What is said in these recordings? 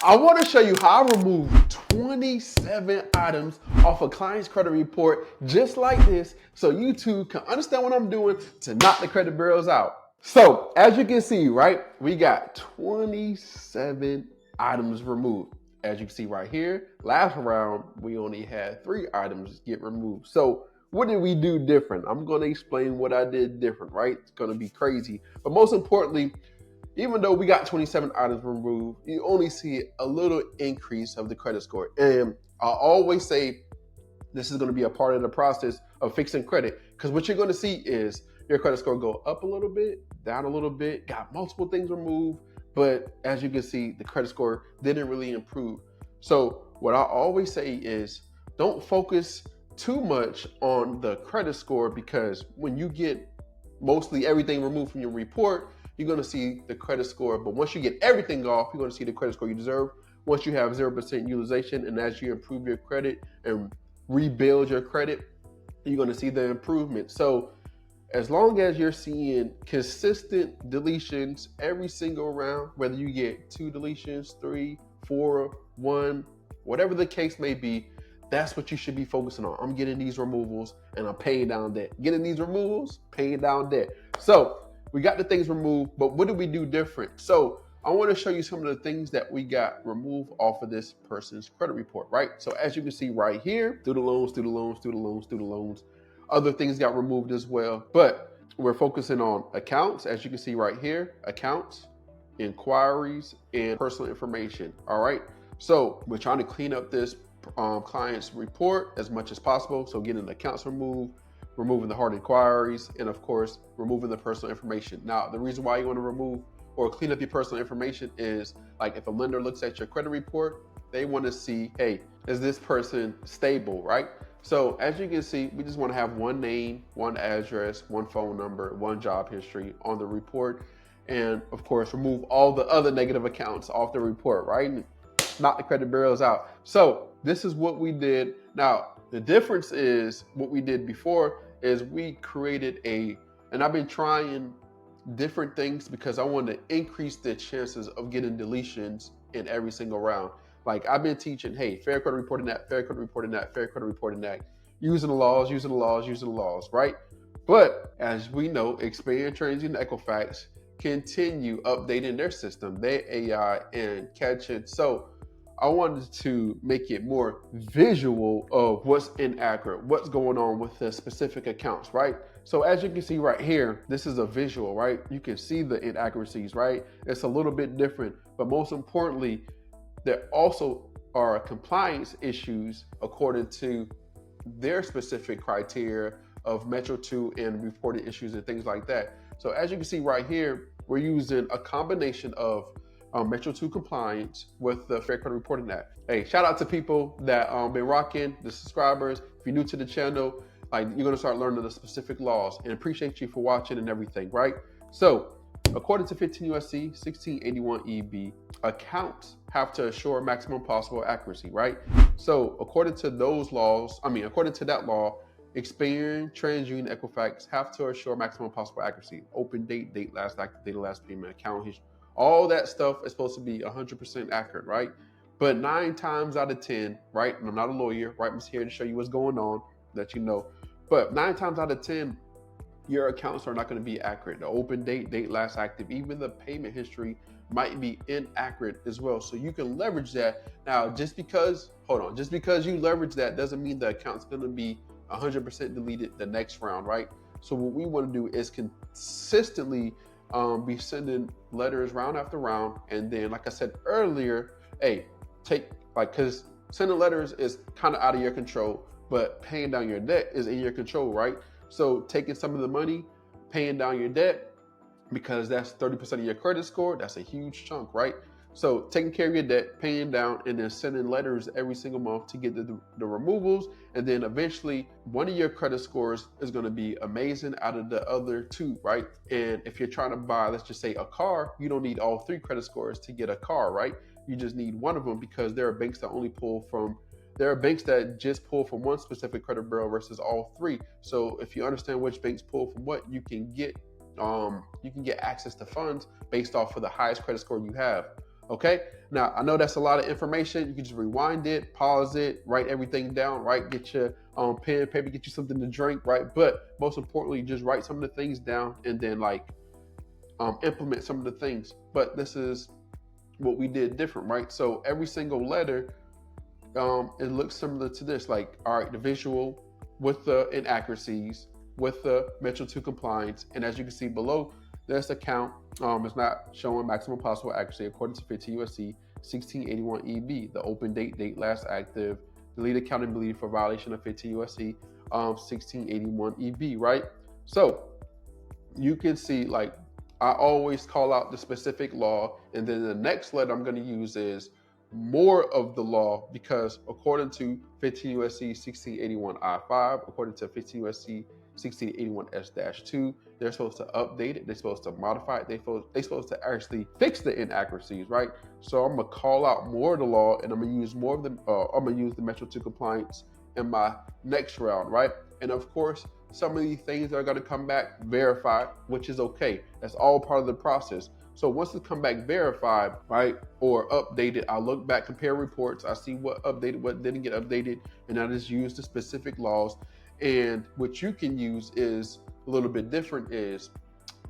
I want to show you how I remove 27 items off a client's credit report just like this so you too can understand what I'm doing to knock the credit bureaus out. So as you can see, right, we got 27 items removed. As you can see right here, last round, we only had 3 items get removed. So what did we do different? I'm going to explain what I did different, right? It's going to be crazy. But most importantly, even though we got 27 items removed, you only see a little increase of the credit score. And I always say this is going to be a part of the process of fixing credit, because what you're going to see is your credit score go up a little bit, down a little bit, got multiple things removed, but as you can see, the credit score didn't really improve. So what I always say is don't focus too much on the credit score, because when you get mostly everything removed from your report, you're going to see the credit score. But once you get everything off, you're going to see the credit score you deserve. Once you have 0% utilization, and as you improve your credit and rebuild your credit, you're going to see the improvement. So as long as you're seeing consistent deletions every single round, whether you get 2 deletions, 3, 4, 1, whatever the case may be, that's what you should be focusing on. I'm getting these removals and I'm paying down debt. Getting these removals, paying down debt. So we got the things removed, but what did we do different? So I want to show you some of the things that we got removed off of this person's credit report, right? So as you can see right here, student loans, student loans, student loans, student loans. Other things got removed as well, but we're focusing on accounts. As you can see right here, accounts, inquiries, and personal information. All right. So we're trying to clean up this client's report as much as possible. So getting the accounts removed, removing the hard inquiries, and of course, removing the personal information. Now, the reason why you want to remove or clean up your personal information is, like, if a lender looks at your credit report, they want to see, hey, is this person stable, right? So as you can see, we just want to have one name, one address, one phone number, one job history on the report. And of course, remove all the other negative accounts off the report, right? Knock the credit bureaus out. So this is what we did. Now, the difference is what we did before is we created and I've been trying different things because I wanted to increase the chances of getting deletions in every single round. Like I've been teaching, hey, Fair Credit Reporting Act, Fair Credit Reporting Act, Fair Credit Reporting Act, using the laws, using the laws, using the laws, right? But as we know, Experian, TransUnion, and Equifax continue updating their system, their AI, and catch it. So I wanted to make it more visual of what's inaccurate, what's going on with the specific accounts, right? So as you can see right here, this is a visual, right? You can see the inaccuracies, right? It's a little bit different, but most importantly, there also are compliance issues according to their specific criteria of Metro 2 and reported issues and things like that. So as you can see right here, we're using a combination of Metro 2 compliance with the Fair Credit Reporting Act. Hey, shout out to people that been rocking, the subscribers. If you're new to the channel, like, you're gonna start learning the specific laws, and appreciate you for watching and everything, right? So according to 15 U.S.C. 1681 EB, accounts have to assure maximum possible accuracy, right? So according to those laws, according to that law, Experian, TransUnion, Equifax have to assure maximum possible accuracy. Open date, date last active, date of last payment, account history, all that stuff is supposed to be 100% accurate, right? But 9 times out of 10, right? And I'm not a lawyer, right? I'm just here to show you what's going on, let you know. But 9 times out of 10, your accounts are not going to be accurate. The open date, date last active, even the payment history might be inaccurate as well. So you can leverage that. Now, just because you leverage that doesn't mean the account's going to be 100% deleted the next round, right? So what we want to do is consistently be sending letters round after round. And then, like I said earlier, hey, because sending letters is kind of out of your control, but paying down your debt is in your control, right? So taking some of the money, paying down your debt, because that's 30% of your credit score, that's a huge chunk, right? So taking care of your debt, paying down, and then sending letters every single month to get the removals. And then eventually one of your credit scores is going to be amazing out of the other 2, right? And if you're trying to buy, let's just say, a car, you don't need all 3 credit scores to get a car, right? You just need one of them, because there are banks that just pull from one specific credit bureau versus all 3. So if you understand which banks pull from what, you can get access to funds based off of the highest credit score you have. Okay, now I know that's a lot of information. You can just rewind it, pause it, write everything down, right? Get your pen, paper, get you something to drink, right? But most importantly, just write some of the things down and then like implement some of the things. But this is what we did different, right? So every single letter, it looks similar to this. Like, all right, the visual with the inaccuracies, with the Metro 2 compliance, and as you can see below, there's the count. It's not showing maximum possible accuracy according to 15 USC 1681 EB, the open date last active, delete accountability for violation of 15 USC 1681 EB, right? So you can see, like, I always call out the specific law, and then the next letter I'm going to use is more of the law, because according to 15 USC 1681 I5, according to 15 USC 1681 S-2, they're supposed to update it, they're supposed to modify it, they're supposed to actually fix the inaccuracies, right? So I'm gonna call out more of the law, and I'm gonna use more of the I'm gonna use the Metro 2 compliance in my next round, right? And of course, some of these things are going to come back verified, which is okay. That's all part of the process. So once it's come back verified, right, or updated, I'll look back, compare reports, I see what updated, what didn't get updated, and I just use the specific laws. And what you can use is a little bit different, is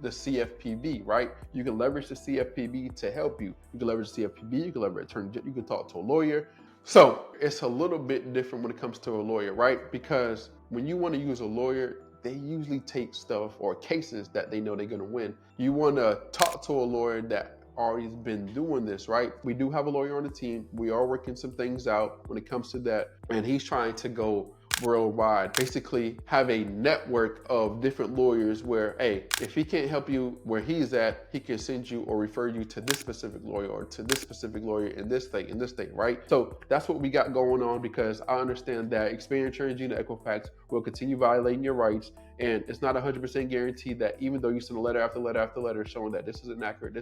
the CFPB, right? You can leverage the CFPB to help you. You can leverage the CFPB, you can leverage attorney, you can talk to a lawyer. So it's a little bit different when it comes to a lawyer, right? Because when you want to use a lawyer, they usually take stuff or cases that they know they're going to win. You want to talk to a lawyer that already been doing this, right? We do have a lawyer on the team. We are working some things out when it comes to that. And he's trying to go worldwide, basically have a network of different lawyers where, hey, if he can't help you where he's at, he can send you or refer you to this specific lawyer or to this specific lawyer in this state, right? So that's what we got going on, because I understand that Experian, TransUnion, Equifax will continue violating your rights, and it's not 100% guaranteed that even though you send a letter after letter after letter showing that this is inaccurate,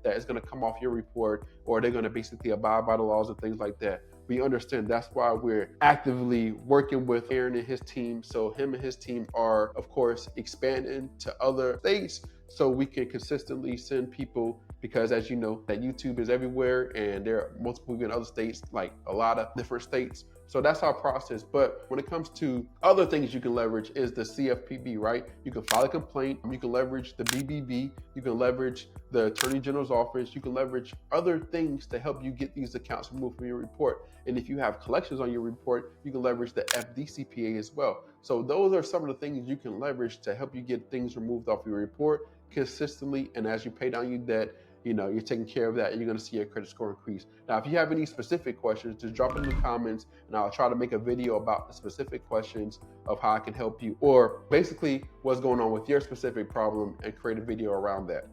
that it's going to come off your report, or they're going to basically abide by the laws and things like that. We understand. That's why we're actively working with Aaron and his team. So him and his team are, of course, expanding to other states so we can consistently send people, because as you know, that YouTube is everywhere and there are multiple in other states, like a lot of different states. So that's our process. But when it comes to other things you can leverage is the CFPB, right? You can file a complaint. You can leverage the BBB. You can leverage the Attorney General's office. You can leverage other things to help you get these accounts removed from your report. And if you have collections on your report, you can leverage the FDCPA as well. So those are some of the things you can leverage to help you get things removed off your report consistently. And as you pay down your debt, you know, you're taking care of that, and you're going to see your credit score increase. Now, if you have any specific questions, just drop in the comments, and I'll try to make a video about the specific questions of how I can help you, or basically what's going on with your specific problem, and create a video around that.